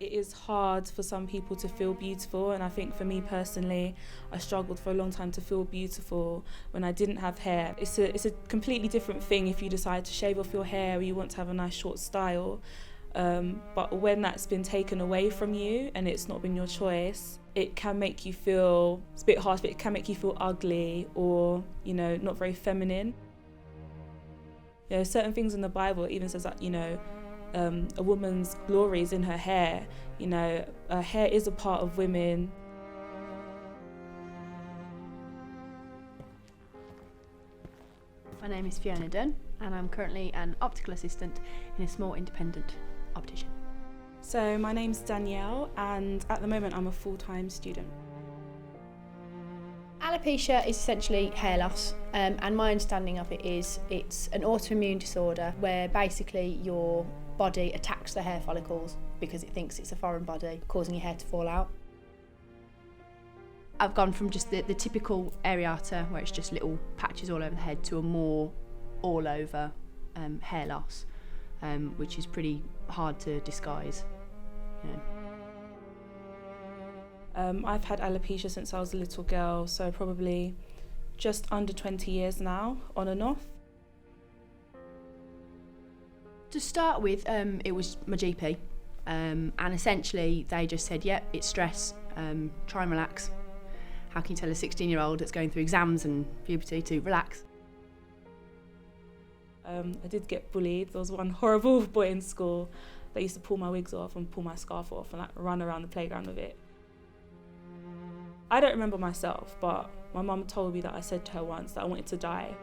It is hard for some people to feel beautiful, and I think for me personally, I struggled for a long time to feel beautiful when I didn't have hair. It's a completely different thing if you decide to shave off your hair or you want to have a nice short style. But when that's been taken away from you and it's not been your choice, it can make you feel, it's a bit harsh, but it can make you feel ugly or, you know, not very feminine. You know, certain things in the Bible even says that, you know, a woman's glory is in her hair. You know, hair is a part of women. My name is Fiona Dunn, and I'm currently an optical assistant in a small independent optician. So my name's Danielle, and at the moment I'm a full-time student. Alopecia is essentially hair loss, and my understanding of it is it's an autoimmune disorder where basically your body attacks the hair follicles because it thinks it's a foreign body, causing your hair to fall out. I've gone from just the typical areata, where it's just little patches all over the head, to a more all over hair loss, which is pretty hard to disguise. You know. I've had alopecia since I was a little girl, so probably just under 20 years now, on and off. To start with, it was my GP, and essentially they just said, yep, it's stress, try and relax. How can you tell a 16-year-old that's going through exams and puberty to relax? I did get bullied. There was one horrible boy in school that used to pull my wigs off and pull my scarf off and like run around the playground with it. I don't remember myself, but my mum told me that I said to her once that I wanted to die,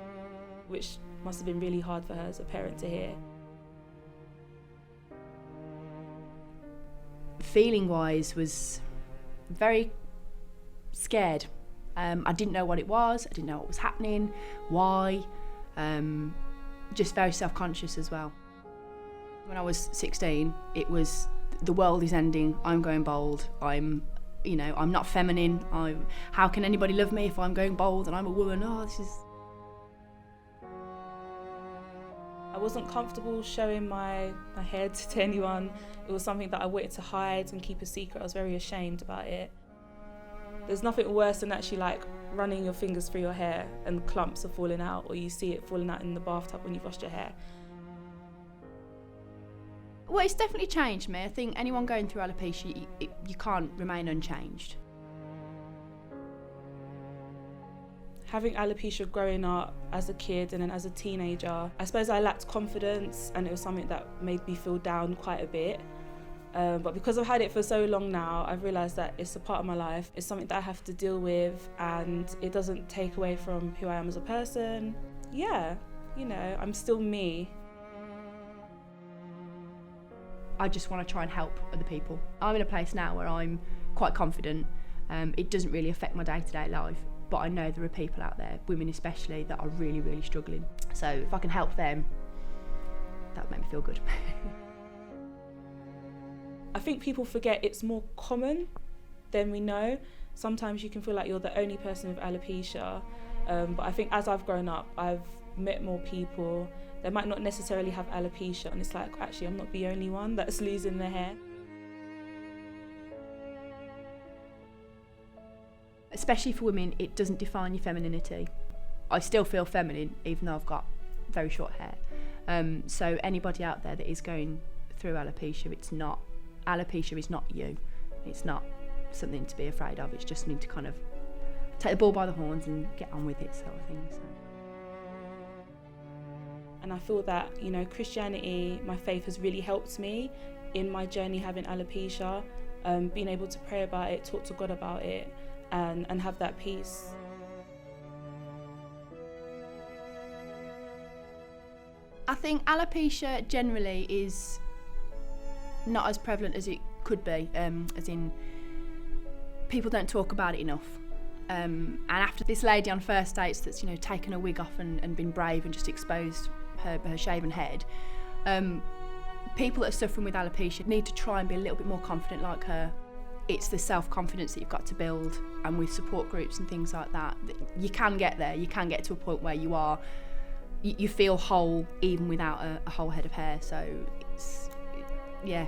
which must have been really hard for her as a parent to hear. Feeling-wise was very scared. I didn't know what it was, I didn't know what was happening, why, just very self-conscious as well. When I was 16, it was the world is ending, I'm going bald, I'm not feminine, how can anybody love me if I'm going bald and I'm a woman? I wasn't comfortable showing my head to anyone. It was something that I wanted to hide and keep a secret. I was very ashamed about it. There's nothing worse than actually like running your fingers through your hair and clumps are falling out, or you see it falling out in the bathtub when you've washed your hair. Well, it's definitely changed me. I think anyone going through alopecia, you can't remain unchanged. Having alopecia growing up as a kid and then as a teenager, I suppose I lacked confidence, and it was something that made me feel down quite a bit. But because I've had it for so long now, I've realised that it's a part of my life. It's something that I have to deal with, and it doesn't take away from who I am as a person. Yeah, you know, I'm still me. I just want to try and help other people. I'm in a place now where I'm quite confident. It doesn't really affect my day-to-day life, but I know there are people out there, women especially, that are really, really struggling. So if I can help them, that would make me feel good. I think people forget it's more common than we know. Sometimes you can feel like you're the only person with alopecia, but I think as I've grown up, I've met more people. They might not necessarily have alopecia, and it's like, actually, I'm not the only one that's losing their hair. Especially for women, it doesn't define your femininity. I still feel feminine, even though I've got very short hair. So anybody out there that is going through alopecia, alopecia is not you. It's not something to be afraid of. It's just something to kind of take the bull by the horns and get on with it, sort of thing. So. And I feel that, you know, Christianity, my faith, has really helped me in my journey having alopecia, being able to pray about it, talk to God about it, and have that peace. I think alopecia generally is not as prevalent as it could be, as in people don't talk about it enough. And after this lady on first dates that's, you know, taken her wig off and been brave and just exposed her shaven head, people that are suffering with alopecia need to try and be a little bit more confident like her. It's the self-confidence that you've got to build, and with support groups and things like that, you can get there. You can get to a point where you feel whole even without a whole head of hair. So it's, yeah.